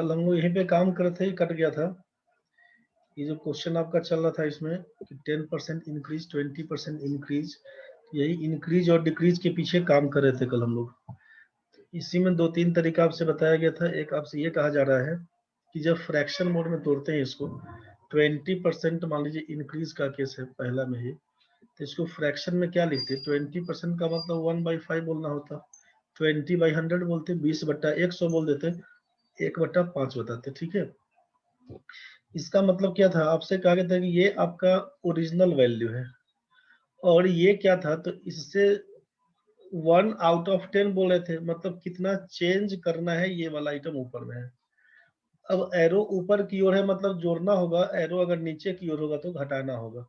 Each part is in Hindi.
कल हम लोग यहीं पे काम कर रहे थे, कट गया था। ये जो क्वेश्चन आपका चल रहा था इसमें कि 10% इंक्रीज, 20% इंक्रीज, यही इंक्रीज और डिक्रीज के पीछे काम कर रहे थे कल हम लोग। इसी में 2-3 तरीका आपसे बताया गया था। एक आपसे ये कहा जा रहा है कि जब फ्रैक्शन मोड में तोड़ते हैं इसको, 20% मान लीजिए इंक्रीज का केस है पहला में ही, तो इसको फ्रैक्शन में क्या लिखते? 20% का मतलब 1/5 बोलना होता, 20/100 बोलते, 20/100 बोल देते, 1/5 बताते। ठीक है, इसका मतलब क्या था? आपसे कहा गया था कि ये आपका ओरिजिनल वैल्यू है, और ये क्या था? तो इससे 1/10 बोले थे, मतलब कितना चेंज करना है, ये वाला आइटम ऊपर में है। अब एरो ऊपर की ओर है, मतलब जोड़ना होगा, एरो अगर नीचे की ओर होगा तो घटाना होगा।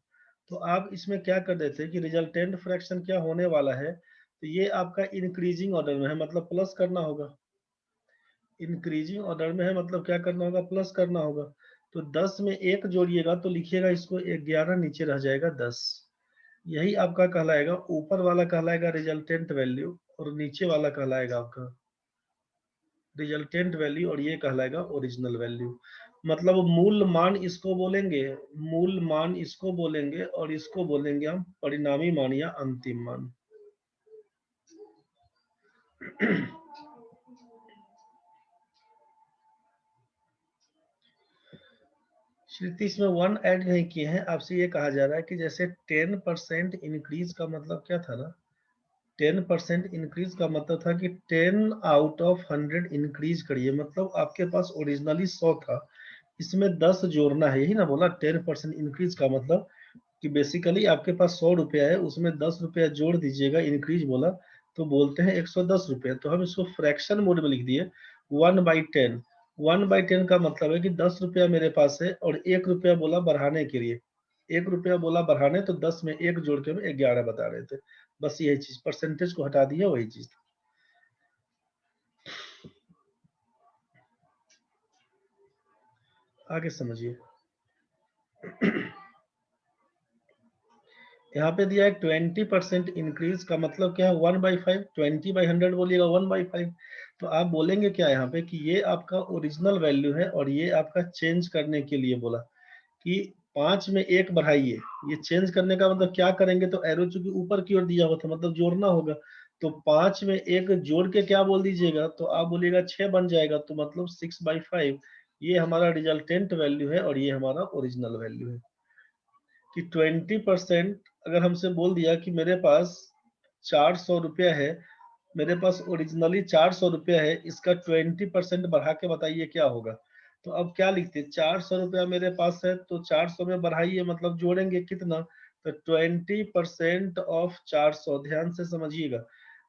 तो आप इसमें क्या कर देते हैं कि रिजल्टेंट फ्रैक्शन क्या होने वाला है, तो ये आपका इंक्रीजिंग ऑर्डर में है, मतलब प्लस करना होगा। इंक्रीजिंग ऑर्डर में है, मतलब क्या करना होगा? प्लस करना होगा। तो 10 में 1 जोड़िएगा तो लिखिएगा इसको 11, नीचे रह जाएगा 10। यही आपका कहलाएगा, ऊपर वाला कहलाएगा रिजल्टेंट वैल्यू, और नीचे वाला कहलाएगा आपका रिजल्टेंट वैल्यू, और ये कहलाएगा ओरिजिनल वैल्यू। मतलब मूल मान इसको बोलेंगे, मूल मान इसको बोलेंगे, और इसको बोलेंगे हम परिणामी मान या अंतिम मान। श्रुति इसमें 1 ऐड नहीं किए हैं। आपसे ये कहा जा रहा है कि जैसे 10% इंक्रीज का मतलब क्या था ना, 10% इंक्रीज का मतलब था कि 10 आउट ऑफ 100 इंक्रीज करिए, मतलब आपके पास ओरिजिनली 100 था, इसमें 10 जोड़ना है, यही ना बोला? 10% इंक्रीज का मतलब कि बेसिकली आपके पास 100 रुपया है, उसमें 10 रुपया जोड़ दीजिएगा, इंक्रीज बोला तो बोलते हैं 110 रुपया। तो हम इसको फ्रैक्शन मोड में लिख दिए 1/10। 1/10 का मतलब है कि 10 रुपया मेरे पास है, और 1 रुपया बोला बढ़ाने के लिए, 1 रुपया बोला बढ़ाने, तो 10 में 1 जोड़ के हम 11 बता रहे थे। बस यही चीज, परसेंटेज को हटा दिया, वही चीज। आगे समझिए। यहाँ पे दिया है 20% इंक्रीज का मतलब क्या है? 1/5। 20/100 बोलिएगा 1/5। तो आप बोलेंगे क्या यहाँ पे कि ये आपका ओरिजिनल वैल्यू है, और ये आपका चेंज करने के लिए बोला कि 5 में 1 बढ़ाइए। ये चेंज करने का मतलब क्या करेंगे? तो एरो चूंकि ऊपर की ओर दिया हुआ था, मतलब जोड़ना होगा, तो 5 में 1 जोड़ के क्या बोल दीजिएगा? तो आप बोलिएगा 6 बन जाएगा, तो मतलब 6/5। ये हमारा रिजल्टेंट वैल्यू है, और ये हमारा ओरिजिनल वैल्यू है। कि 20% अगर हमसे बोल दिया कि मेरे पास 400 रुपया है, मेरे पास ओरिजिनली 400 रुपया है, इसका 20% बढ़ा के बताइए क्या होगा? तो अब क्या लिखते? 400 रुपया मेरे पास है, तो 400 में बढ़ाइए, मतलब जोड़ेंगे कितना? तो 20% ऑफ 400। ध्यान से समझिएगा।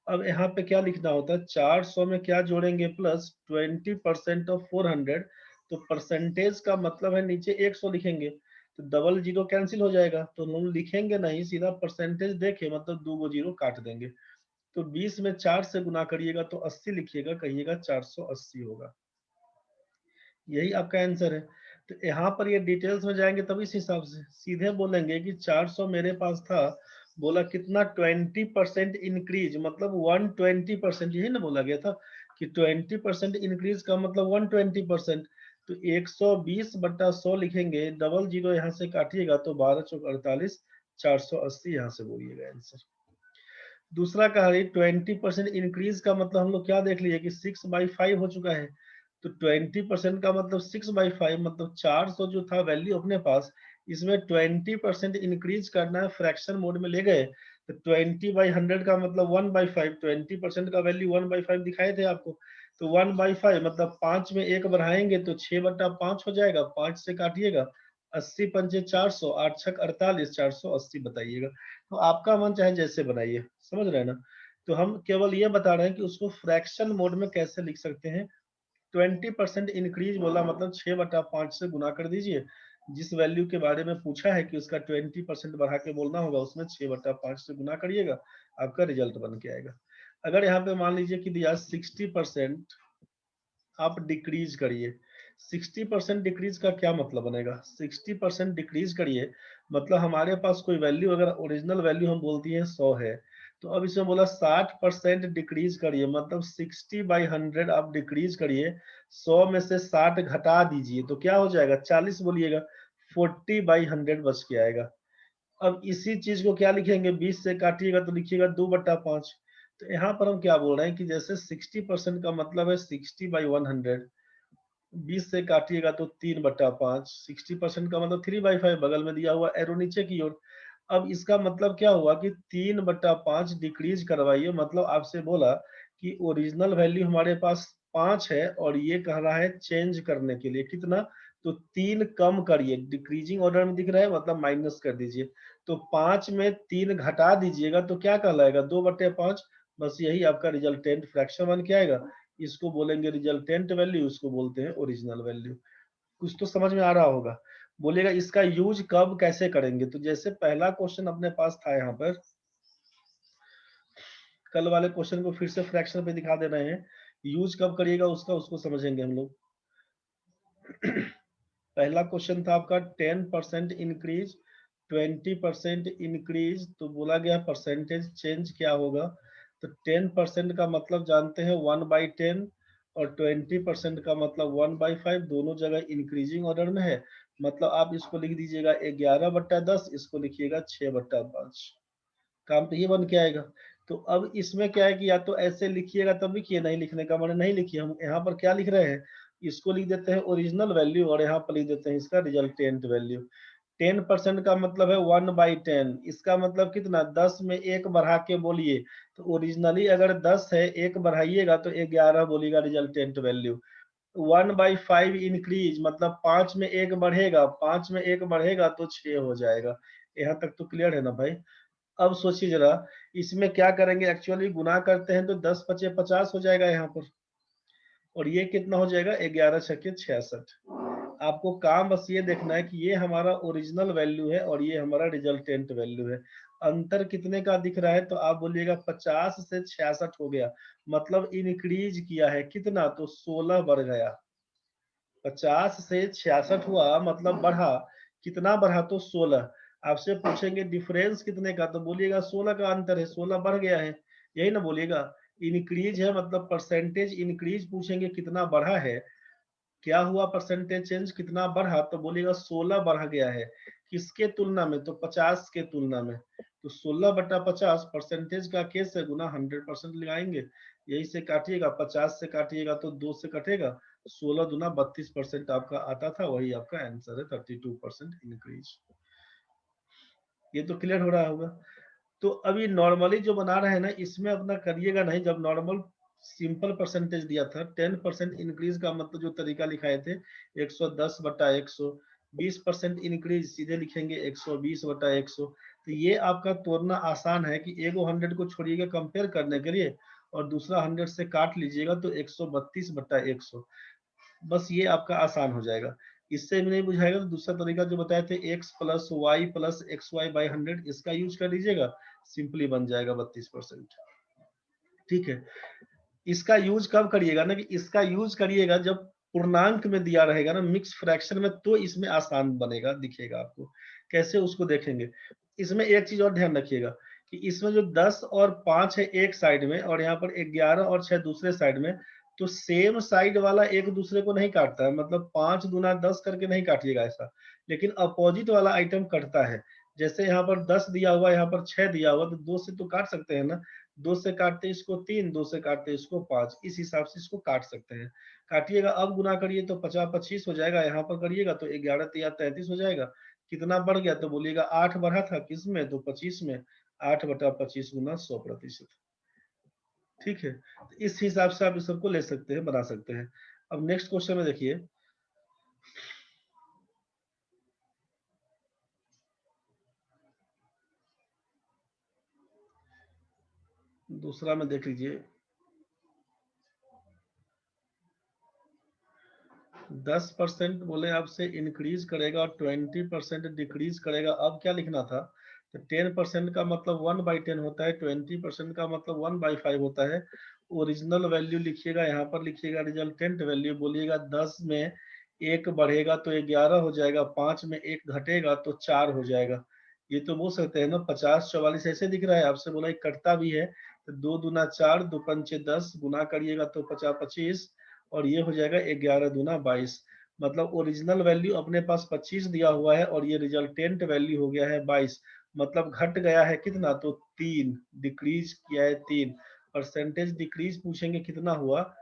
अब यहाँ पे क्या लिखना होता है? 400 में क्या जोड़ेंगे? Plus 20% of 400। तो परसेंटेज का मतलब है नीचे 100 लिखेंगे, तो डबल जीरो कैंसिल हो जाएगा, तो हम लिखेंगे नहीं, सीधा परसेंटेज देखे मतलब 2 जीरो काट देंगे। तो 20 में 4 से गुना करिएगा तो 80 लिखिएगा, कहिएगा 480 होगा। यही आपका आंसर है। तो यहाँ पर ये डिटेल्स में जाएंगे तब इस हिसाब से सीधे बोलेंगे कि 400 मेरे पास था, बोला कितना? 20% इंक्रीज, मतलब 120%। यही ना बोला गया था कि 20% इंक्रीज का मतलब 120%। तो 120/100 लिखेंगे, डबल जीरो यहाँ से काटिएगा तो 12 चौक 48, 480 यहाँ से बोलिएगा आंसर। दूसरा कहा रही 20% इंक्रीज का मतलब हम लोग क्या देख लिए कि 6/5 हो चुका है। तो 20% का मतलब 6/5, मतलब 400 जो था वैल्यू अपने पास, इसमें 20% इंक्रीज करना है, फ्रैक्शन मोड में ले गए। तो 20/100 का मतलब 1/5, 20% का वैल्यू 1/5 दिखाए थे आपको। तो 1/5 मतलब 5 में 1 बढ़ाएंगे तो 6/5 हो जाएगा, 5 से काटिएगा, 80 पंचे 400, 8 छक 48, 480 बताइएगा। तो आपका मन चाहे जैसे बनाइए, समझ रहे हैं ना? तो हम केवल ये बता रहे हैं कि उसको फ्रैक्शन मोड में कैसे लिख सकते हैं। 20% इंक्रीज बोला मतलब 6/5 से गुना कर दीजिए। जिस वैल्यू के बारे में पूछा है कि उसका 20% बढ़ा के बोलना होगा, उसमें 6/5 से गुना करिएगा, आपका रिजल्ट बन के आएगा। अगर यहाँ पे मान लीजिए कि दिया 60% आप डिक्रीज करिए। 60% डिक्रीज का क्या मतलब बनेगा? 60% डिक्रीज करिए मतलब हमारे पास कोई वैल्यू, अगर ओरिजिनल वैल्यू हम बोल दिए 100 है, तो अब इसमें बोला 60% डिक्रीज करिए, मतलब 60/100 आप डिक्रीज करिए, 100 में से 60 घटा दीजिए तो क्या हो जाएगा, 40 बोलिएगा, 40/100 बच के आएगा। अब इसी चीज को क्या लिखेंगे, 20 से काटिएगा तो लिखिएगा 2/5। तो यहाँ पर हम क्या बोल रहे हैं कि जैसे 60% का मतलब है 60/100, 20 से काटिएगा तो 3/5, 60% का मतलब 3/5, बगल में दिया हुआ एरो नीचे की ओर। अब इसका मतलब क्या हुआ कि 3/5 डिक्रीज करवाइए, मतलब आपसे बोला कि ओरिजिनल वैल्यू हमारे पास 5 है और ये कह रहा है चेंज करने के लिए कितना, तो 3 कम करिए, डिक्रीजिंग ऑर्डर में दिख रहा है मतलब माइनस कर दीजिए, तो 5 में 3 घटा दीजिएगा तो क्या कहलाएगा, 2/5। बस यही आपका रिजल्टेंट फ्रैक्शन बन के आएगा। इसको बोलेंगे रिजल्टेंट वैल्यू, इसको बोलते हैं ओरिजिनल वैल्यू। कुछ तो समझ में आ रहा होगा। बोलिएगा इसका यूज कब कैसे करेंगे, तो जैसे पहला क्वेश्चन अपने पास था यहाँ पर, कल वाले क्वेश्चन को फिर से फ्रैक्शन पे दिखा दे रहे हैं, यूज कब करिएगा उसका, उसको समझेंगे हम लोग। पहला क्वेश्चन था आपका 10% इंक्रीज, 20% इंक्रीज, तो बोला गया परसेंटेज चेंज क्या होगा, तो 10% का मतलब जानते हैं 1/10 और 20% का मतलब 1/5, दोनों जगह इंक्रीजिंग ऑर्डर में है, मतलब आप इसको लिख दीजिएगा 11/10, इसको लिखिएगा 6/5। काम तो ये बन के आएगा। तो अब इसमें क्या है कि या तो ऐसे लिखिएगा तब लिखिए, नहीं लिखने का मैंने नहीं लिखिए, हम यहाँ पर क्या लिख रहे हैं, इसको लिख देते हैं ओरिजिनल वैल्यू और यहाँ पर लिख देते हैं इसका रिजल्टेंट वैल्यू। 10% का मतलब है 1/10, इसका मतलब कितना, 10 में 1 बढ़ा के बोलिए, तो ओरिजिनली अगर 10 है 1 बढ़ाइएगा तो 11 बोलिएगा रिजल्टेंट वैल्यू। 1/5 इंक्रीज मतलब 5 में 1 बढ़ेगा, 5 में 1 बढ़ेगा तो 6 हो जाएगा। यहाँ तक तो क्लियर है ना भाई। अब सोचिए जरा, इसमें क्या करेंगे, एक्चुअली गुना करते हैं तो 10 पचे 50 हो जाएगा यहाँ पर, और ये कितना हो जाएगा, 11 छके 66। आपको काम बस ये देखना है कि ये हमारा ओरिजिनल वैल्यू है और ये हमारा रिजल्टेंट वैल्यू है। अंतर कितने का दिख रहा है, तो आप बोलिएगा 50 से 66 हो गया, मतलब इंक्रीज किया है कितना, तो 16 बढ़ गया। 50 से 66 हुआ मतलब बढ़ा, कितना बढ़ा, तो 16। आपसे पूछेंगे डिफरेंस कितने का, तो बोलिएगा 16 का अंतर है, 16 बढ़ गया है, यही ना बोलिएगा। इंक्रीज है मतलब परसेंटेज इंक्रीज, पूछेंगे कितना बढ़ा है, क्या हुआ परसेंटेज चेंज, कितना बढ़ा, तो बोलिएगा 16 बढ़ गया है। किसके तुलना में, तो 50 के तुलना में। तो 16/50 परसेंटेज का केस है, गुना 100% लगाएंगे, यही से काटिएगा, 50 से काटिएगा तो 2 से कटेगा, 16 दूना 32% आपका आता था, वही आपका आंसर है 32% इंक्रीज। ये तो क्लियर हो रहा होगा। तो अभी नॉर्मली जो बना रहे हैं ना, इसमें अपना करिएगा नहीं, जब नॉर्मल सिंपल परसेंटेज दिया था 10% इंक्रीज का मतलब जो तरीका लिखाए थे 110/100, 20% इंक्रीज सीधे लिखेंगे 120/100। तो ये आपका तोड़ना आसान है कि एगो 100 को छोड़िएगा कंपेयर करने के लिए और दूसरा 100 से काट लीजिएगा तो 132/100, बस ये आपका आसान हो जाएगा। इससे भी नहीं बुझाएगा तो दूसरा तरीका जो बताए थे x+y+xy/100, इसका यूज कर लीजिएगा, सिंपली बन जाएगा 32%। ठीक है, इसका यूज कब करिएगा ना, कि इसका यूज करिएगा जब पूर्णांक में दिया रहेगा ना, मिक्स फ्रैक्शन में, तो इसमें आसान बनेगा, दिखेगा आपको। कैसे उसको देखेंगे, इसमें एक चीज और ध्यान रखिएगा कि इसमें जो 10 और 5 है एक साइड में और यहाँ पर 11 और 6 दूसरे साइड में, तो सेम साइड वाला एक दूसरे को नहीं काटता है, मतलब 5 दूना 10 करके नहीं काटिएगा ऐसा, लेकिन अपोजिट वाला आइटम कटता है। जैसे यहाँ पर 10 दिया हुआ, यहाँ पर 6 दिया हुआ, तो 2 से तो काट सकते हैं ना, 2 से काटते इसको 3, 2 से काटते इसको 5, इस हिसाब से इसको काट सकते हैं। काटिएगा, अब गुना करिए तो 50-25 हो जाएगा, यहाँ पर करिएगा तो 11 या 33 हो जाएगा। कितना बढ़ गया, तो बोलिएगा 8 बढ़ा था किसमें, तो 25 में, 8/25 गुना 100%। ठीक है, तो इस हिसाब से आप इस सबको ले सकते हैं, बना सकते हैं। अब नेक्स्ट क्वेश्चन में देखिए, दूसरा में देख लीजिए, 10% बोले आपसे इंक्रीज करेगा और 20% डिक्रीज करेगा। अब क्या लिखना था, तो 10% का मतलब 1/10 होता है, 20% का मतलब 1/5 होता है। ओरिजिनल वैल्यू लिखिएगा, यहाँ पर लिखिएगा रिजल्टेंट वैल्यू, बोलिएगा 10 में 1 बढ़ेगा तो 11 हो जाएगा, 5 में 1 घटेगा तो 4 हो जाएगा। ये तो बोल सकते हैं ना 50 44 ऐसे दिख रहा है, आपसे बोला कटता भी है तो 2 दूना 4, 2 पंचे 10, गुना करिएगा तो 50 25 और ये हो जाएगा 11 दूना 22। मतलब ओरिजिनल वैल्यू अपने पास 25 दिया हुआ है और ये रिजल्टेंट वैल्यू हो गया है 22। मतलब घट गया है कितना, तो 3, डिक्रीज किया है 3। परसेंटेज डिक्रीज पूछेंगे कितना हुआ,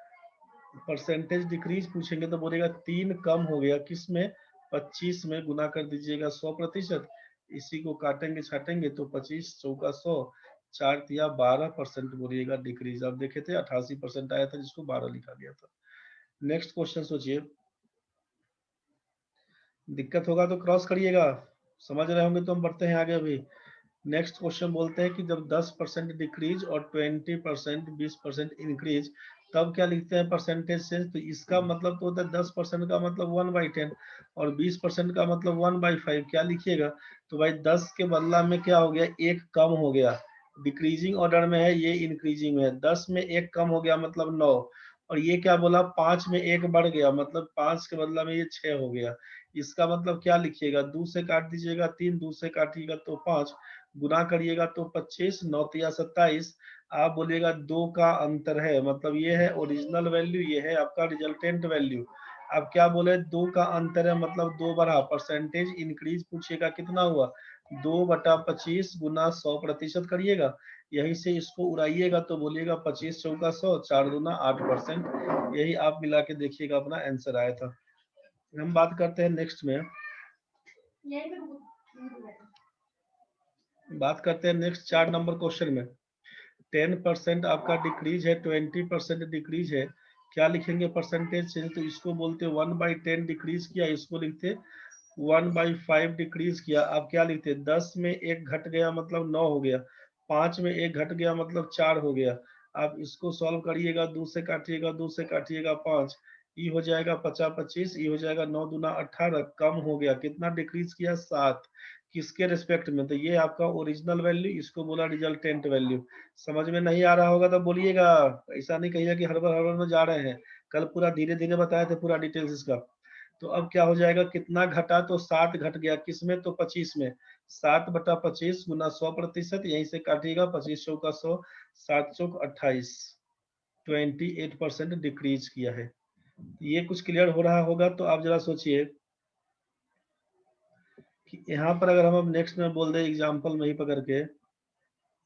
परसेंटेज डिक्रीज पूछेंगे तो बोलेगा 3 कम हो गया, किसमें, 25 में। गुना कर दीजिएगा 100%, इसी को काटेंगे छाटेंगे तो 25 चौका 100, 4 तिया 12% बोलिएगा डिक्रीज। अब देखे थे 88% आया था जिसको 12 लिखा गया था। नेक्स्ट क्वेश्चन सोचिए, दिक्कत होगा तो क्रॉस करिएगा, समझ रहे होंगे तो हम बढ़ते हैं आगे। अभी नेक्स्ट क्वेश्चन बोलते हैं कि जब 10% डिक्रीज और 20% 20% इंक्रीज तब क्या लिखते हैं परसेंटेज से, तो इसका मतलब तो होता है 10% का मतलब 1/10 और 20% का मतलब 1/5। क्या लिखिएगा, तो भाई 10 के बदला में क्या हो गया, एक कम हो गया, डिक्रीजिंग ऑर्डर में है, ये इंक्रीजिंग में है। 10 में एक कम हो गया मतलब 9, और ये क्या बोला 5 में एक बढ़ गया मतलब 5 के बदला में ये 6 हो गया। इसका मतलब क्या लिखिएगा, 2 से काट दीजिएगा 3, 2 से काटिएगा तो 5, गुना करिएगा तो 25, 9 तिया 27। आप बोलिएगा 2 का अंतर है, मतलब ये है ओरिजिनल वैल्यू, ये है आपका रिजल्टेंट वैल्यू। अब क्या बोले 2 का अंतर है मतलब 2 बढ़ा, परसेंटेज इंक्रीज पूछिएगा कितना हुआ, 2/25 गुना 100% करिएगा, यहीं से इसको उड़ाइएगा तो बोलिएगा 25 चौका 100, 4 दूना 8%। यही आप मिला के देखिएगा अपना आंसर आया था। हम बात करते हैं नेक्स्ट में, बात करते हैं नेक्स्ट 4 नंबर क्वेश्चन में। 10% आपका डिक्रीज है, 20% डिक्रीज है, क्या लिखेंगे परसेंटेज चेंज, तो इसको बोलते 1/10 डिक्रीज किया, इसको लिखते 1/5 डिक्रीज किया। आप क्या लिखते, 10 में एक घट गया मतलब 9 हो गया, 5 में एक घट गया मतलब 4 हो गया। आप इसको सॉल्व करिएगा, 2 से काटिएगा 2 से काटिएगा 5, ये हो जाएगा 50 25, ये हो जाएगा 9 दूना 18, कम हो गया, कितना डिक्रीज किया 7। किसके रिस्पेक्ट में, तो ये आपका ओरिजिनल वैल्यू, इसको बोला रिजल्टेंट वैल्यू। समझ में नहीं आ रहा होगा तो बोलिएगा, ऐसा नहीं कहिएगा कि हड़बड़ हड़बड़ में जा रहे हैं, कल पूरा धीरे धीरे बताए थे पूरा डिटेल्स इसका। तो अब क्या हो जाएगा, कितना घटा, तो 7 घट गया, किसमें, तो 25 में। 7/25 गुना 100%, यहीं से काटिएगा 25 चौका 100, 7 चौक 28, 28% डिक्रीज किया है। ये कुछ क्लियर हो रहा होगा तो आप जरा सोचिए कि यहाँ पर अगर हम अब नेक्स्ट में बोल दें एग्जाम्पल में ही पकड़ के,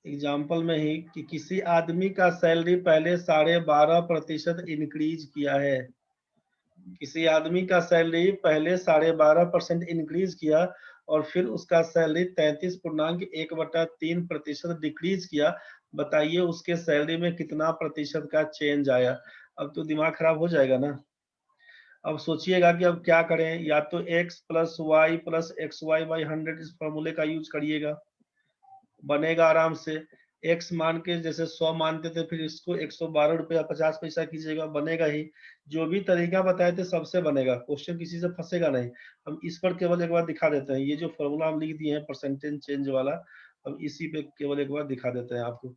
एग्जाम्पल में ही कि किसी आदमी का सैलरी पहले 12.5% इंक्रीज किया है, किसी आदमी का सैलरी पहले 12.5% इंक्रीज किया और फिर उसका सैलरी 33.1/3% डिक्रीज किया। बताइए उसके सैलरी में कितना प्रतिशत का चेंज आया। अब तो दिमाग खराब हो जाएगा ना। अब सोचिएगा कि अब क्या करें, या तो x plus y plus x y by 100 इस फॉर्मूले का यूज करिएगा, बनेगा आराम से। x मान के जैसे 100 मानते थे, फिर इसको 112 रुपया 50 पैसा कीजिएगा, बनेगा ही। जो भी तरीका बताए थे सबसे बनेगा, क्वेश्चन किसी से फंसेगा नहीं। हम इस पर केवल एक बार दिखा देते हैं, ये जो फॉर्मूला हम लिख दिए हैं परसेंटेज चेंज वाला, हम इसी पे केवल एक बार दिखा देते हैं आपको।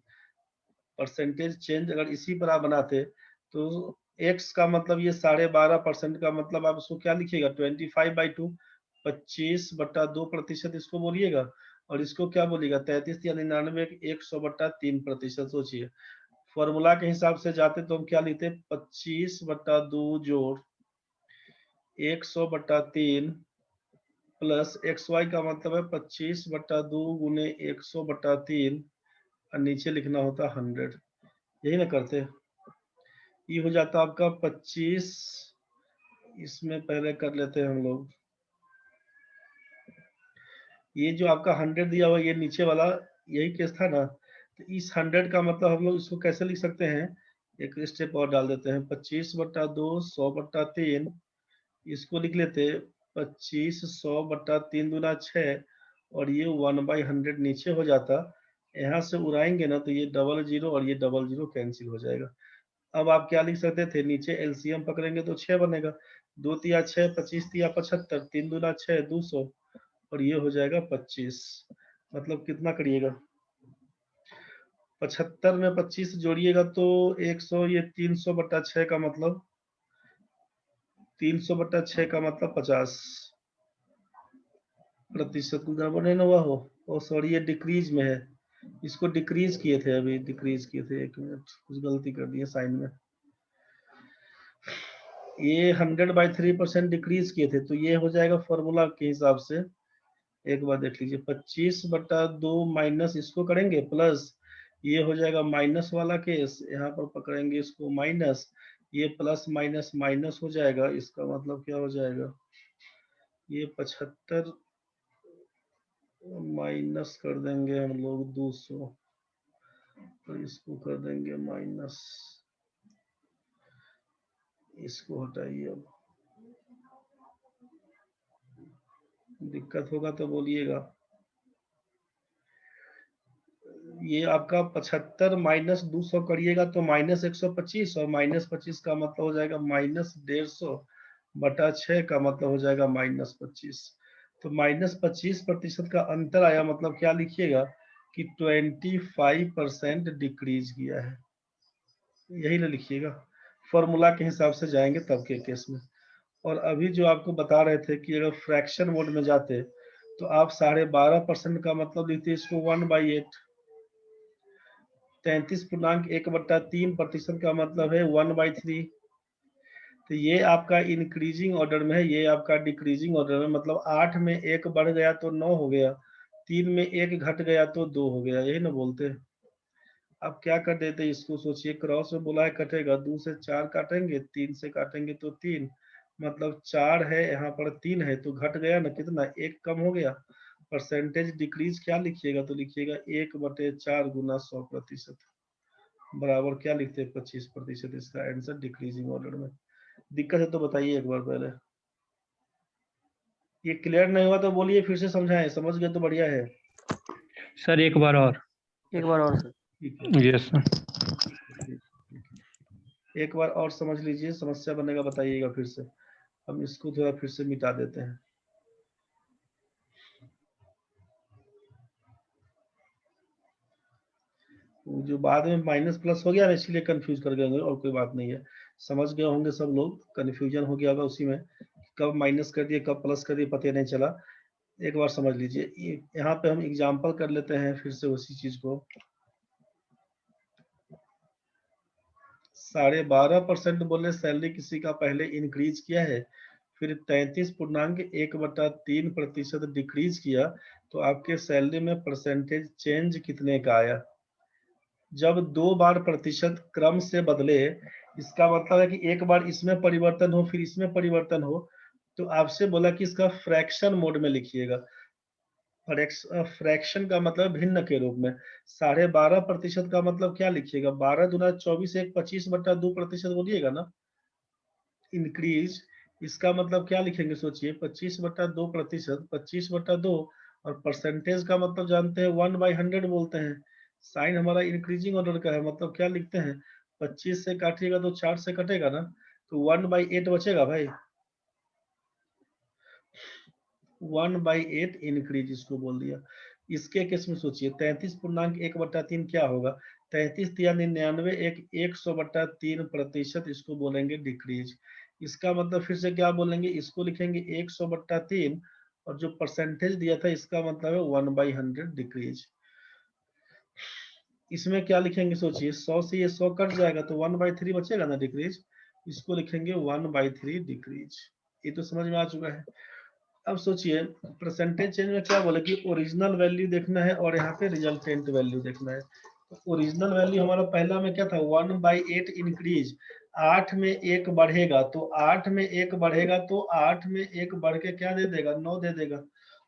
परसेंटेज चेंज अगर इसी पर आप बनाते तो x का मतलब ये 12.5% का मतलब आप इसको क्या लिखिएगा, 25/2, 25/2% इसको बोलिएगा, और इसको क्या बोलिएगा 33 या 99, 100/3%। सोचिए फॉर्मूला के हिसाब से जाते तो हम क्या लिखते, 25/2 जोड़ 100/3 प्लस एक्स वाई का मतलब है 25/2 गुने 100/3 और नीचे लिखना होता 100, यही ना करते। ये हो जाता आपका 25, इसमें पहले कर लेते हैं हम लोग, ये जो आपका 100 दिया हुआ ये नीचे वाला यही केस था ना, तो इस 100 का मतलब हम लोग इसको कैसे लिख सकते हैं, एक स्टेप और डाल देते हैं, 25/2 100/3, इसको लिख लेते 25 100/3 दूना 6, और ये 1/100 नीचे हो जाता। यहाँ से उड़ाएंगे ना तो ये 00 और ये 00 कैंसिल हो जाएगा। अब आप क्या लिख सकते थे, नीचे एलसीएम पकड़ेंगे तो 6 बनेगा, 2 तिया 6, 25 तिया 75, 3 दूना 6 200, और ये हो जाएगा 25। मतलब कितना करिएगा, 75 में 25 जोड़िएगा तो 100, ये 300/6 का मतलब 300/6 का मतलब 50, प्रतिशत को गड़बड़ नहीं ना हुआ हो। ओ सॉरी, ये डिक्रीज में है, इसको डिक्रीज किए थे, अभी डिक्रीज किए थे, 1 मिनट, कुछ गलती कर दी है साइन में। ये 100/3% डिक्रीज किए थे, तो ये हो जाएगा फॉर्मूला के हिसाब से, एक बार देख लीजिए, 25/2 माइनस इसको करेंगे प्लस, ये हो जाएगा माइनस वाला केस, यहाँ पर पकड़ेंगे इसको माइनस, ये प्लस माइनस माइनस हो जाएगा, इसका मतलब क्या हो जाएगा, ये 75 माइनस कर देंगे हम लोग 200, तो इसको कर देंगे माइनस, इसको हटाइए। अब दिक्कत होगा तो बोलिएगा। ये आपका 75 माइनस 200 करिएगा तो माइनस 125, और माइनस 25 का मतलब हो जाएगा माइनस 150/6 का मतलब हो जाएगा माइनस 25। तो माइनस 25% का अंतर आया, मतलब क्या लिखिएगा कि 25% डिक्रीज किया है, यही ना लिखिएगा। फॉर्मूला के हिसाब से जाएंगे तब के केस में। और अभी जो आपको बता रहे थे कि अगर फ्रैक्शन मोड में जाते तो आप 12.5% का मतलब लिखते इसको 1/8, 33.1/3% का मतलब है 1/3। तो ये आपका इंक्रीजिंग ऑर्डर में है, ये आपका डिक्रीजिंग ऑर्डर में, मतलब 8 में 1 बढ़ गया तो 9 हो गया, 3 में 1 घट गया तो 2 हो गया, यही ना बोलते हैं। अब क्या कर देते इसको, सोचिए, क्रॉस में बोला है कटेगा, 2 से 4 काटेंगे, 3 से काटेंगे तो 3, मतलब 4 है यहाँ पर 3 है, तो घट गया ना, कितना, 1 कम हो गया। परसेंटेज डिक्रीज क्या लिखिएगा, तो लिखिएगा 1/4 गुना 100% बराबर क्या लिखते हैं 25%। इसका आंसर डिक्रीजिंग ऑर्डर में। दिक्कत है तो बताइए एक बार पहले। ये क्लियर नहीं हुआ तो बोलिए, फिर से समझाएं, समझ गए तो बढ़िया है। सर एक बार और सर ठीक है, यस सर। एक बार और समझ लीजिए, समस्या बनेगा बताइएगा फिर से, हम इसको थोड़ा फिर से मिटा देते हैं। जो बाद में माइनस प्लस हो गया ना, इसलिए कंफ्यूज कर गए होंगे, और कोई बात नहीं है, समझ गए होंगे सब लोग, कंफ्यूजन हो गया होगा उसी में, कब माइनस कर दिए कब प्लस कर दिए पता नहीं चला। एक बार समझ लीजिए, यहाँ पे हम एग्जांपल कर लेते हैं फिर से उसी चीज को। 12.5% बोले सैलरी किसी का पहले इंक्रीज किया है, फिर 33.1/3% डिक्रीज किया, तो आपके सैलरी में परसेंटेज चेंज कितने का आया। जब 2 बार प्रतिशत क्रम से बदले, इसका मतलब है कि एक बार इसमें परिवर्तन हो फिर इसमें परिवर्तन हो, तो आपसे बोला कि इसका फ्रैक्शन मोड में लिखिएगा। फ्रैक्शन का मतलब भिन्न के रूप में। 12.5% का मतलब क्या लिखिएगा, 12 दूना 24, 1 25/2% बोलिएगा ना, इंक्रीज। इसका मतलब क्या लिखेंगे सोचिए, 25/2%, 25/2, और परसेंटेज का मतलब जानते हैं 1/100 बोलते हैं। साइन हमारा इंक्रीजिंग ऑर्डर का है, मतलब क्या लिखते हैं, 25 से काटिएगा तो 4 से कटेगा ना, तो 1/8 बचेगा भाई, 1/8 इंक्रीज इसको बोल दिया। इसके केस में सोचिए 33.1/3 क्या होगा, 33 या 99, 100/3%, इसको बोलेंगे डिक्रीज। इसका मतलब फिर से क्या बोलेंगे, इसको लिखेंगे 100/3, और जो परसेंटेज दिया था इसका मतलब है 1/100 डिक्रीज। इसमें क्या लिखेंगे सोचिए, 100 से ये 100 कट जाएगा तो 1/3 बचेगा ना डिक्रीज, इसको लिखेंगे 1/3 डिक्रीज। ये तो समझ में आ चुका है। अब सोचिए परसेंटेज चेंज में क्या बोले कि ओरिजिनल वैल्यू देखना है और यहाँ पे रिजल्टेंट वैल्यू देखना है। तो ओरिजिनल वैल्यू हमारा पहला में क्या था, 1/8 इंक्रीज, 8 में 1 बढ़ेगा तो 8 में 1 बढ़ेगा तो 8 में 1 बढ़ के क्या दे देगा, 9 दे देगा।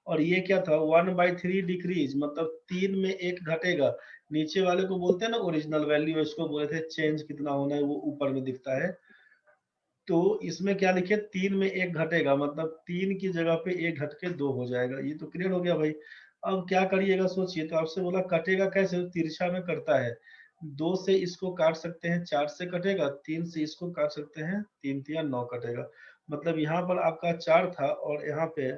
और ये क्या था 1/3 डिक्रीज, मतलब 3 में 1 घटेगा। नीचे वाले को बोलते हैं ना ओरिजिनल वैल्यू, इसको बोले थे चेंज कितना होना है, वो ऊपर में दिखता है। तो इसमें क्या लिखे, 3 में 1 घटेगा, मतलब 3 की जगह पे 1 घट के 2 हो जाएगा। ये तो क्लियर हो गया भाई। अब क्या करिएगा सोचिए, तो आपसे बोला कटेगा कैसे, तिरछा में करता है। 2 से इसको काट सकते हैं, 4 से कटेगा, 3 से इसको काट सकते हैं, 3 या 9 कटेगा। मतलब यहाँ पर आपका 4 था और यहाँ पे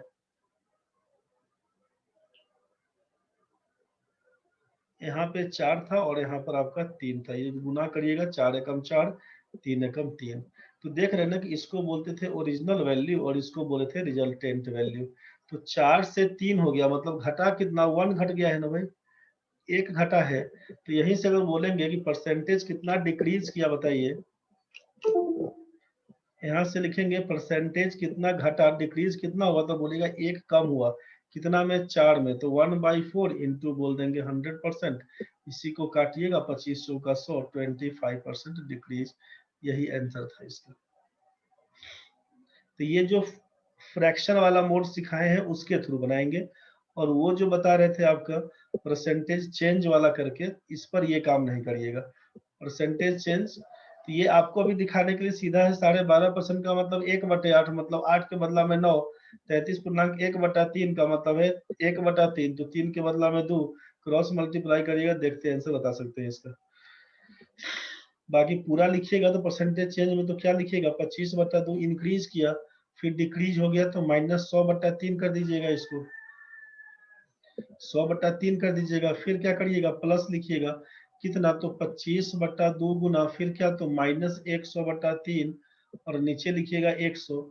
4 था और यहाँ पर आपका 3 था। ये गुना करिएगा, 4 एकम 4, 3 एकम 3। तो देख रहे हैं ना कि इसको बोलते थे ओरिजिनल वैल्यू और इसको बोले थे रिजल्टेंट वैल्यू। तो 4 से 3 हो गया, मतलब घटा कितना, 1 घट गया है ना भाई, 1 घटा है। तो यहीं से अगर बोलेंगे कि परसेंटेज कितना डिक्रीज किया बताइए, यहाँ से लिखेंगे परसेंटेज कितना घटा, डिक्रीज कितना हुआ, तो बोलेगा 1 कम हुआ, कितना में, 4 में, तो 1/4 इंटू बोल देंगे 100%। इसी को काटिएगा, 25 का 100, 25% डिक्रीज, यही आंसर था इसका। तो ये जो फ्रैक्शन वाला मोड सिखाए हैं उसके थ्रू बनाएंगे, और वो जो बता रहे थे आपका परसेंटेज चेंज वाला करके, इस पर ये काम नहीं करिएगा। परसेंटेज चेंज, तो ये आपको भी दिखाने के लिए सीधा है, 12.5% का मतलब 1/8, मतलब 8 के बदला में 9, 33.1/3 का मतलब है 1/3, तो 3 के बदला में 2, क्रॉस मल्टीप्लाई करिएगा, देखते हैं आंसर बता सकते हैं इसका। बाकी पूरा लिखिएगा तो परसेंटेज चेंज में तो क्या लिखिएगा, 25/2 इंक्रीज किया, फिर डिक्रीज हो गया, तो -100/3 कर दीजिएगा इसको, 100/3 कर दीजिएगा, फिर क्या करिएगा, प्लस लिखिएगा कितना, तो 25/2 गुना, फिर क्या, तो -100/3, और नीचे लिखिएगा 100।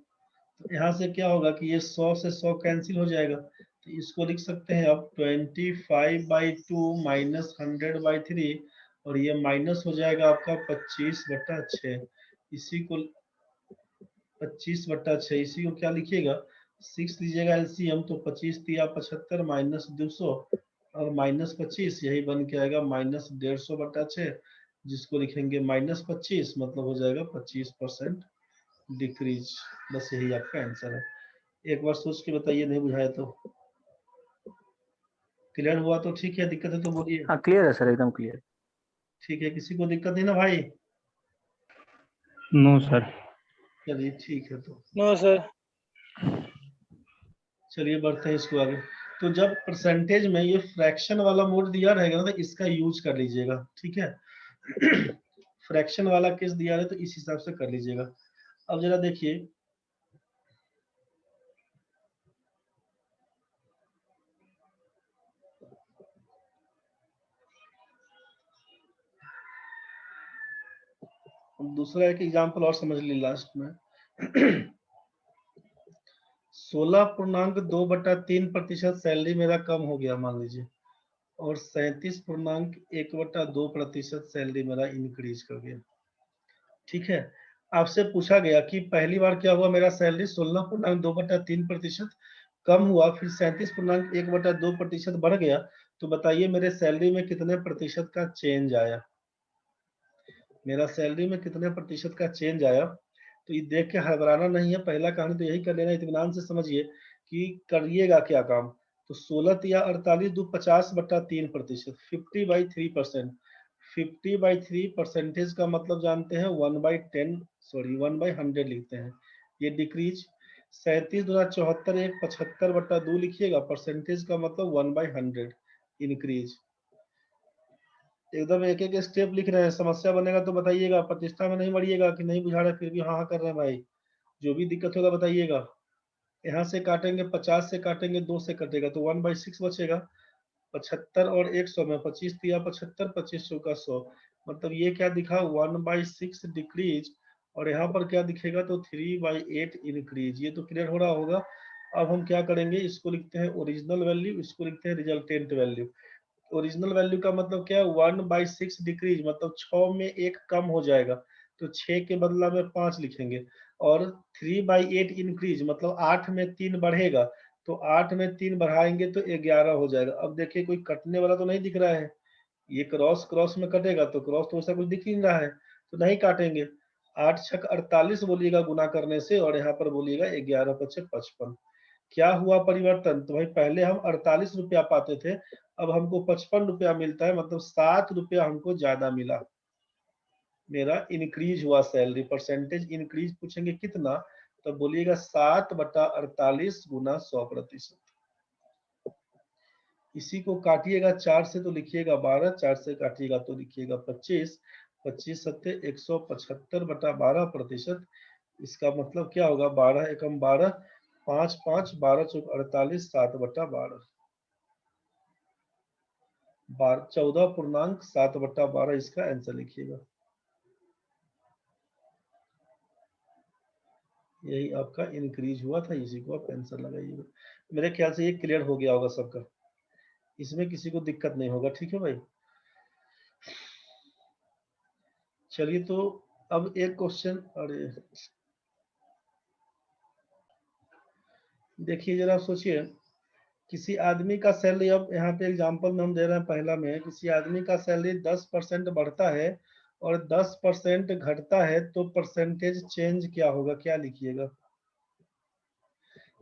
तो यहाँ से क्या होगा कि ये 100 से 100 कैंसिल हो जाएगा, तो इसको लिख सकते हैं अब 25/2 -100/3, और ये माइनस हो जाएगा आपका 25/6। इसी को 25/6, इसी को क्या लिखिएगा, 6 लीजिएगा एलसीएम, तो 25 तिया 75 -200 और -25, यही बन के आएगा -150/6, जिसको लिखेंगे -25, मतलब हो जाएगा 25% डिक्रीज। बस यही आपका आंसर है। एक बार सोच के बताइए, नहीं बुझाया तो। क्लियर हुआ तो ठीक है, दिक्कत है तो बोलिए। हाँ क्लियर है सर, एकदम क्लियर। ठीक है, किसी को दिक्कत नहीं ना भाई? No sir. चलिए ठीक है, तो नो सर। चलिए बढ़ते हैं इसको आगे। तो जब परसेंटेज में ये फ्रैक्शन वाला मोड दिया रहेगा ना, तो इसका यूज कर लीजिएगा, ठीक है। फ्रैक्शन वाला केस दिया है तो इस हिसाब से कर लीजिएगा। अब जरा देखिए, दूसरा एक एग्जांपल और समझ ली लास्ट में। 16.2/3% सैलरी मेरा कम हो गया मान लीजिए, और 37.1/2% सैलरी मेरा इंक्रीज कर गया, ठीक है। आपसे पूछा गया कि पहली बार क्या हुआ, मेरा सैलरी 16.2/3% कम हुआ, फिर 37.1/2% बढ़ गया, तो बताइए मेरे सैलरी में कितने प्रतिशत का चेंज आया, मेरा सैलरी में कितने प्रतिशत का चेंज आया। तो ये देख के घबराना नहीं है, पहला कहानी तो यही कर लेना, इत्मीनान से समझिए कि करिएगा क्या काम। तो 16 या 48 दो 50/3%, 50/3%, 50/3 परसेंटेज का मतलब जानते हैं 1/10, सॉरी 1/100 लिखते हैं, ये डिक्रीज। 37 दूना 74, 1 75/2 लिखिएगा, परसेंटेज का मतलब 1/100 इंक्रीज। एकदम एक एक स्टेप लिख रहे हैं, समस्या बनेगा तो बताइएगा, प्रतिष्ठा में नहीं मरिएगा कि नहीं बुझा रहे फिर भी हाँ हाँ कर रहे हैं भाई। जो भी दिक्कत होगा बताइएगा। यहाँ से काटेंगे 50 से काटेंगे 2 से कटेगा, तो 1/6 बचेगा। 75 और 100 में 25 दिया 75, 25 का 100, मतलब ये क्या दिखा, 1/6 डिक्रीज, और यहाँ पर क्या दिखेगा, तो 3/8 इंक्रीज। ये तो क्लियर हो रहा होगा। अब हम क्या करेंगे, इसको लिखते हैं ओरिजिनल वैल्यू, इसको लिखते हैं रिजल्टेंट वैल्यू। ओरिजिनल वैल्यू का मतलब क्या है, 1/6 डिक्रीज, मतलब 6 में 1 कम हो जाएगा, तो 6 के बदला में 5 लिखेंगे। और 3/8 इंक्रीज, मतलब 8 में 3 बढ़ेगा, तो 8 में 3 बढ़ाएंगे तो 11 हो जाएगा। अब देखिए कोई कटने वाला तो नहीं दिख रहा है, ये क्रॉस क्रॉस में कटेगा, तो क्रॉस तो ऐसा कुछ दिख ही नहीं रहा है, तो नहीं काटेंगे। 8 छक 48 बोलिएगा गुना करने से, और यहाँ पर बोलिएगा 11 पचे 55। क्या हुआ परिवर्तन, तो भाई पहले हम 48 रुपया पाते थे, अब हमको 55 रुपया मिलता है, मतलब 7 रुपया हमको ज्यादा मिला, मेरा इंक्रीज हुआ सैलरी। परसेंटेज इंक्रीज पूछेंगे कितना, तो बोलिएगा 7/48 गुना 100%। इसी को काटिएगा 4 से तो लिखिएगा 12, 4 से काटिएगा तो लिखिएगा 25, 25 सत्ते 175/12%। इसका मतलब क्या होगा, 12 एकम 12, 5 5 12 चौक 48, 7/12, 14.7/12 इसका आंसर लिखिएगा। यही आपका इंक्रीज हुआ था, इसी को आप आंसर लगाइएगा। मेरे ख्याल से ये क्लियर हो गया होगा सबका, इसमें किसी को दिक्कत नहीं होगा। ठीक है भाई, चलिए तो अब एक क्वेश्चन, अरे देखिए जरा सोचिए, किसी आदमी का सैलरी, अब यहाँ पे एग्जांपल में हम दे रहे हैं पहला में, किसी आदमी का सैलरी 10% बढ़ता है और 10% घटता है तो परसेंटेज चेंज क्या होगा, क्या लिखिएगा।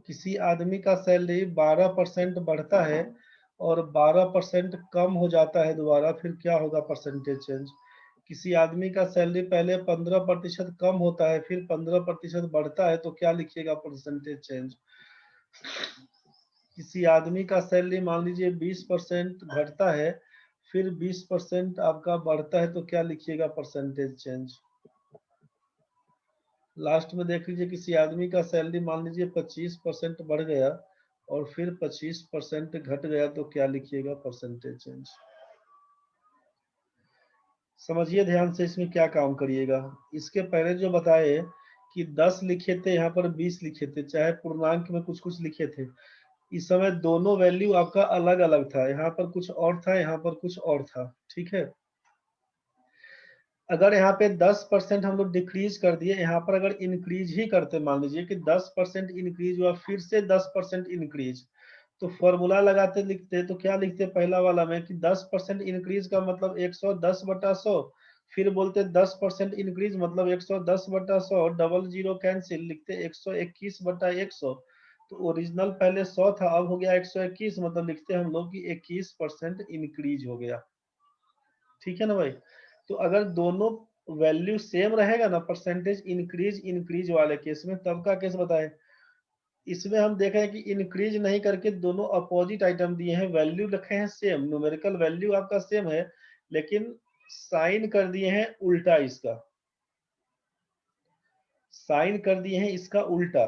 किसी आदमी का सैलरी 12% बढ़ता है और 12% कम हो जाता है दोबारा, फिर क्या होगा परसेंटेज चेंज। किसी आदमी का सैलरी पहले 15% कम होता है, फिर 15% बढ़ता है, तो क्या लिखिएगा परसेंटेज चेंज। किसी आदमी का सैलरी मान लीजिए 20% घटता है, फिर 20% आपका बढ़ता है, तो क्या लिखिएगा परसेंटेज चेंज। लास्ट में देख लीजिए, किसी आदमी का सैलरी मान लीजिए 25% बढ़ गया और फिर 25% घट गया, तो क्या लिखिएगा परसेंटेज चेंज। समझिए ध्यान से, इसमें क्या काम करिएगा। इसके पहले जो बताए कि 10 लिखे थे, यहाँ पर 20 लिखे थे, चाहे पूर्णांक में कुछ कुछ लिखे थे। इस समय दोनों वैल्यू आपका अलग अलग था, यहाँ पर कुछ और था, यहाँ पर कुछ और था। ठीक है, अगर यहाँ पे 10% हम लोग डिक्रीज कर दिए, यहाँ पर अगर इंक्रीज ही करते, मान लीजिए कि 10% इंक्रीज हुआ, फिर से 10% इंक्रीज, तो फॉर्मूला लगाते लिखते, तो क्या लिखते पहला वाला में कि 10% इंक्रीज का मतलब 110/100, फिर बोलते 10% इंक्रीज मतलब 110/100, डबल जीरो कैंसिल, लिखते 121/100। तो ओरिजिनल पहले 100 था, अब हो गया 121, मतलब लिखते हम लोग कि 21% इंक्रीज हो गया। ठीक है ना भाई, तो अगर दोनों वैल्यू सेम रहेगा ना, परसेंटेज इंक्रीज इंक्रीज वाले केस में, तब का केस बताए। इसमें हम देख रहे हैं कि इंक्रीज नहीं करके दोनों अपोजिट आइटम दिए हैं, वैल्यू रखे हैं सेम, न्यूमेरिकल वैल्यू आपका सेम है, लेकिन साइन कर दिए हैं उल्टा, इसका साइन कर दिए हैं इसका उल्टा,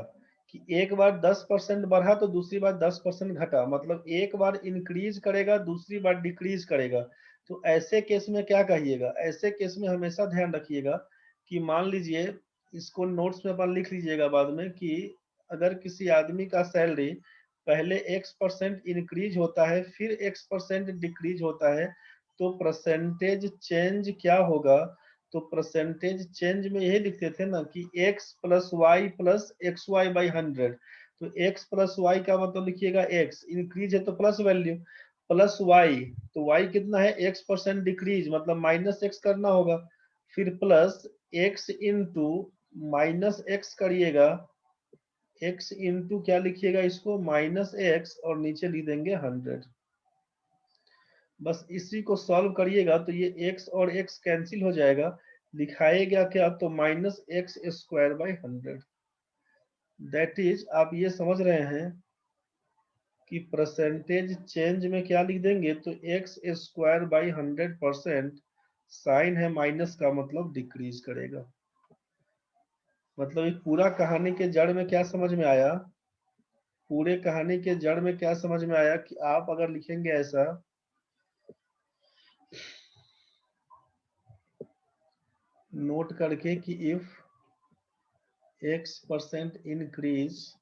कि एक बार 10% बढ़ा तो दूसरी बार 10% घटा, मतलब एक बार इंक्रीज करेगा दूसरी बार डिक्रीज करेगा। तो ऐसे केस में क्या कहिएगा, ऐसे केस में हमेशा ध्यान रखिएगा कि मान लीजिए, इसको नोट्स में अपन लिख लीजिएगा बाद में, कि अगर किसी आदमी का सैलरी पहले X% इंक्रीज होता है, फिर X% डिक्रीज होता है, तो परसेंटेज चेंज क्या होगा। तो परसेंटेज चेंज में यही लिखते थे ना कि x plus y plus x y by 100। तो x प्लस वाई का मतलब लिखिएगा x, इंक्रीज है तो प्लस वैल्यू, प्लस y, तो y कितना है, x% डिक्रीज मतलब माइनस x करना होगा, फिर plus x into minus x करिएगा, x इंटू क्या लिखिएगा इसको, माइनस x, और नीचे लिख देंगे 100। बस इसी को सॉल्व करिएगा तो ये x और x कैंसिल हो जाएगा, लिखाएगा क्या, तो -x²/100। दैट इज, आप ये समझ रहे हैं कि परसेंटेज चेंज में क्या लिख देंगे, तो x²/100%, साइन है माइनस का मतलब डिक्रीज करेगा। मतलब ये पूरा कहानी के जड़ में क्या समझ में आया, पूरे कहानी के जड़ में क्या समझ में आया, कि आप अगर लिखेंगे ऐसा, नोट करके कि if x% increase,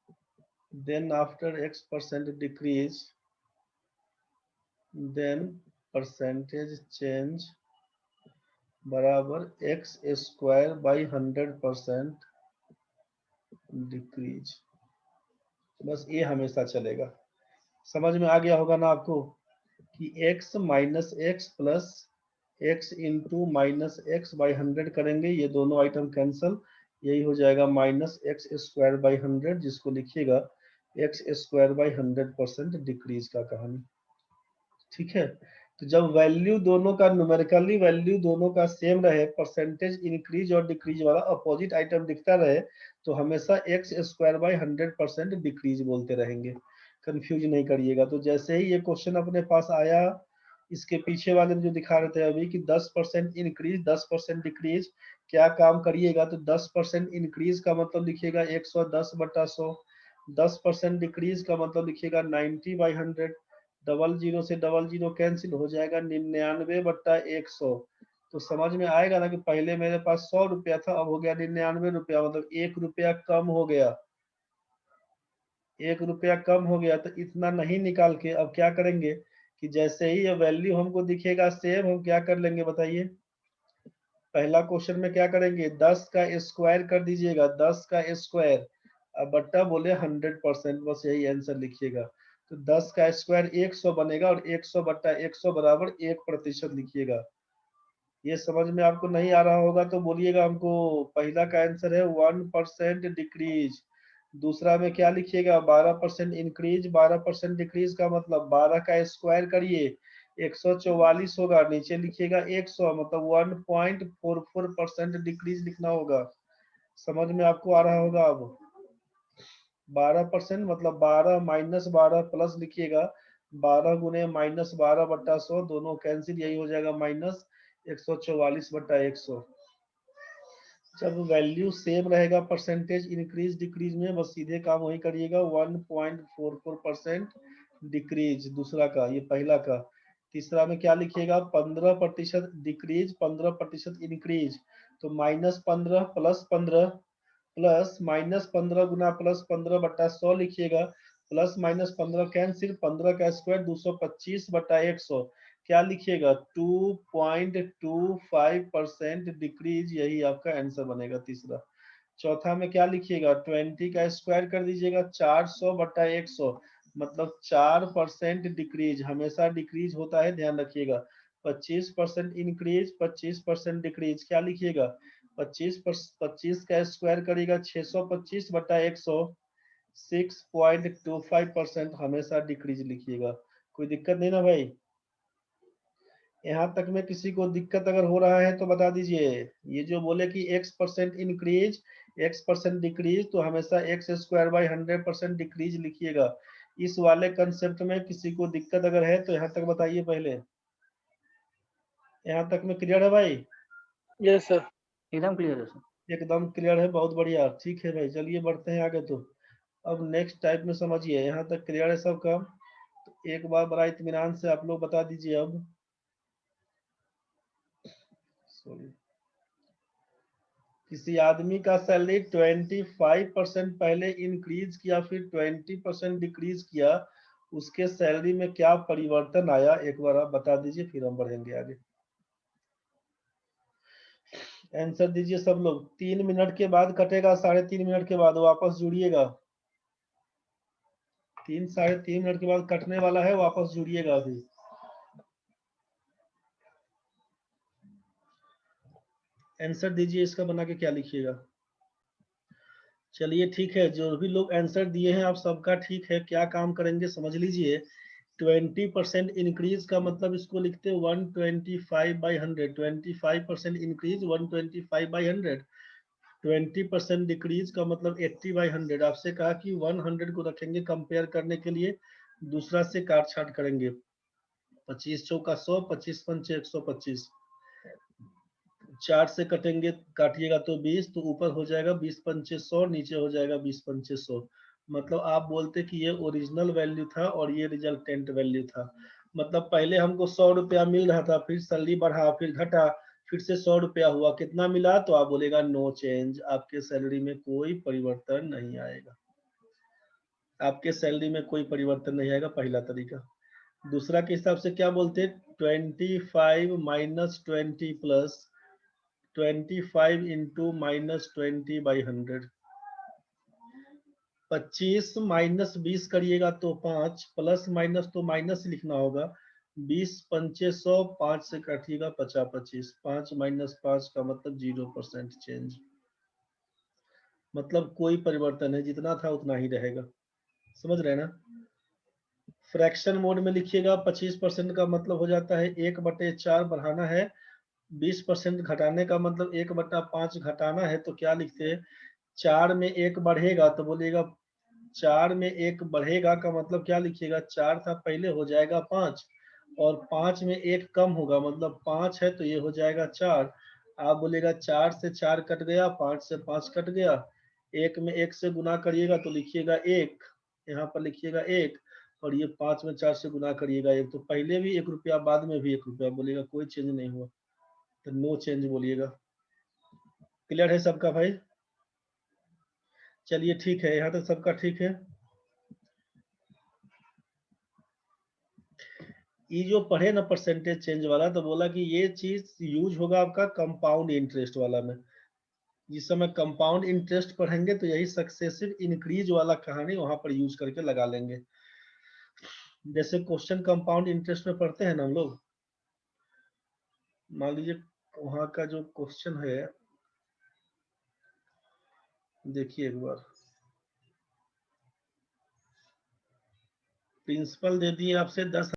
then after x% decrease, then percentage change बराबर x²/100% डिक्रीज। बस ये हमेशा चलेगा। समझ में आ गया होगा ना आपको, कि x minus x plus x into minus x by 100 करेंगे, ये दोनों आइटम कैंसल, यही हो जाएगा -x²/100, जिसको लिखिएगा x²/100% डिक्रीज का कहानी। ठीक है, तो जब वैल्यू दोनों का, न्यूमेरिकली वैल्यू दोनों का सेम रहे, परसेंटेज इंक्रीज और डिक्रीज वाला अपोजिट आइटम दिखता रहे, तो हमेशा x²/100% डिक्रीज बोलते रहेंगे, कंफ्यूज नहीं करिएगा। तो जैसे ही ये क्वेश्चन अपने पास आया, इसके पीछे वाले में जो दिखा रहे थे अभी कि 10% इंक्रीज 10% डिक्रीज, क्या काम करिएगा, तो 10% इंक्रीज का मतलब लिखिएगा 110/100, 10% डिक्रीज का मतलब लिखिएगा 90/100, डबल जीरो से डबल जीरो कैंसिल हो जाएगा 99/100। तो समझ में आएगा ना कि पहले मेरे पास 100 रुपया था, अब हो गया 99 रुपया, मतलब 1 रुपया कम हो गया। ₹1 कम हो गया, तो इतना नहीं निकाल के अब क्या करेंगे कि जैसे ही ये वैल्यू हमको दिखेगा सेम, हम क्या कर लेंगे बताइए। पहला क्वेश्चन में क्या करेंगे, 10 का स्क्वायर कर दीजिएगा, 10 का स्क्वायर अब बट्टा बोले 100%, बस यही आंसर लिखिएगा। तो 10 का स्क्वायर 100 बनेगा और 100 बट्टा 100 बराबर 1% लिखिएगा। ये समझ में आपको नहीं आ रहा होगा तो बोलिएगा हमको। पहला का आंसर है 1% डिक्रीज। दूसरा में क्या लिखिएगा, 12% इंक्रीज, 12% डिक्रीज का मतलब 12 का स्क्वायर करिए 144 होगा, नीचे लिखिएगा 100, मतलब 1.44% डिक्रीज लिखना होगा। समझ में आपको आ रहा होगा अब। 12% मतलब 12 माइनस 12 प्लस लिखिएगा, 12 गुने माइनस 12 बट्टा 100, दोनों कैंसिल, यही हो जाएगा माइनस 144 बट्टा 100। जब वैल्यू सेम रहेगा परसेंटेज इंक्रीज डिक्रीज में, बस सीधे काम वही करिएगा, 1.44% डिक्रीज दूसरा का, ये पहला का। तीसरा में क्या लिखिएगा, 15% डिक्रीज 15% इंक्रीज, तो -15 प्लस 15 प्लस -15 गुना +15 बट्टा 100 लिखिएगा, प्लस -15 कैंसिल, 15 का स्क्वायर 225 बट्टा 100, क्या लिखिएगा 2.25% डिक्रीज, यही आपका आंसर बनेगा तीसरा। चौथा में क्या लिखिएगा, 20 का स्क्वायर कर दीजिएगा 400 बट्टा 100, मतलब 4% डिक्रीज, हमेशा डिक्रीज होता है ध्यान रखिएगा। 25% इंक्रीज 25% डिक्रीज, क्या लिखिएगा 25 का स्क्वायर करिएगा 625 बट्टा 100, 6.25% हमेशा डिक्रीज लिखिएगा। कोई दिक्कत नहीं ना भाई। यहाँ तक में किसी को दिक्कत अगर हो रहा है तो बता दीजिए। ये जो बोले कि x% इंक्रीज x% डिक्रीज, तो हमेशा x स्क्वायर बाई 100% डिक्रीज लिखिएगा। इस वाले कंसेप्ट में किसी को दिक्कत अगर है तो यहाँ तक बताइए पहले। यहाँ तक में क्लियर है भाई? Yes sir. एकदम क्लियर है सर। एकदम क्लियर है, बहुत बढ़िया, ठीक है भाई, चलिए बढ़ते हैं आगे। तो अब नेक्स्ट टाइप में समझिए, यहाँ तक क्लियर है सबका? तो एक बार बड़ा इत्मीनान से आप लोग बता दीजिए अब। सॉरी, किसी आदमी का सैलरी 25% पहले इंक्रीज किया फिर 20% डिक्रीज किया, उसके सैलरी में क्या परिवर्तन आया, एक बार आप बता दीजिए, फिर हम बढ़ेंगे आगे। आंसर दीजिए सब लोग। 3 मिनट के बाद कटेगा, 3.5 मिनट के बाद वापस जुड़िएगा। 3-3.5 मिनट के बाद कटने वाला है, वापस जुड़िएगा अभी। आंसर दीजिए, इसका बना के क्या लिखिएगा। चलिए ठीक है, जो भी लोग आंसर दिए हैं आप सबका ठीक है। क्या काम करेंगे समझ लीजिए। 20% इंक्रीज का मतलब इसको लिखते हैं 125/100, 25% इंक्रीज 125/100। 20% डिक्रीज का मतलब 80/100। आपसे कहा कि 100 को रखेंगे कंपेयर करने के लिए, दूसरा से काट छाट करेंगे। 25 चौका 100, 25 पंचे 125, 4 से कटेंगे, काटिएगा तो 20, तो ऊपर हो जाएगा 20 पंचे 100, नीचे हो जाएगा 20 पंचे 100। मतलब आप बोलते कि ये ओरिजिनल वैल्यू था और ये रिजल्टेंट वैल्यू था। मतलब पहले हमको 100 रुपया मिल रहा था, फिर सैलरी बढ़ा, फिर घटा, फिर से 100 रुपया हुआ, कितना मिला, तो आप बोलेगा नो चेंज, आपके सैलरी में कोई परिवर्तन नहीं आएगा। आपके सैलरी में कोई परिवर्तन नहीं आएगा, पहला तरीका। दूसरा के हिसाब से क्या बोलते, 25 माइनस 20 प्लस 25 इंटू -20/100। 25 माइनस 20 करिएगा तो 5, प्लस माइनस तो माइनस लिखना होगा। 20 पंचे 100, 5 से काटिएगा 50 25, 5 माइनस 5 का मतलब 0% चेंज, मतलब कोई परिवर्तन है, जितना था उतना ही रहेगा। समझ रहे हैं ना? फ्रैक्शन मोड में लिखिएगा। 25% का मतलब हो जाता है 1/4 बढ़ाना है, 20% घटाने का मतलब 1/5 घटाना है, तो क्या लिखते हैं, 4 में 1 बढ़ेगा तो बोलिएगा 4 में 1 बढ़ेगा का मतलब क्या लिखिएगा, 4 था पहले हो जाएगा 5, और 5 में 1 कम होगा, मतलब 5 है तो ये हो जाएगा 4। आप बोलेगा 4 से 4 कट गया, 5 से 5 कट गया, 1 में 1 से गुना करिएगा तो लिखिएगा 1, यहाँ पर लिखिएगा 1, और ये 5 में 4 से गुना करिएगा 1, तो पहले भी 1 रुपया बाद में भी 1 रुपया, बोलेगा कोई चेंज नहीं हुआ, तो नो चेंज बोलिएगा। क्लियर है सबका भाई? चलिए ठीक है, यहाँ तक सबका ठीक है। ये जो पढ़े ना परसेंटेज चेंज वाला, तो बोला कि ये चीज यूज होगा आपका कंपाउंड इंटरेस्ट वाला में। जिस समय कंपाउंड इंटरेस्ट पढ़ेंगे तो यही सक्सेसिव इंक्रीज वाला कहानी वहां पर यूज करके लगा लेंगे। जैसे क्वेश्चन कंपाउंड इंटरेस्ट में पढ़ते हैं ना हम लोग, मान लीजिए वहां का जो क्वेश्चन है, देखिए एक बार, प्रिंसिपल दे दिए आपसे 10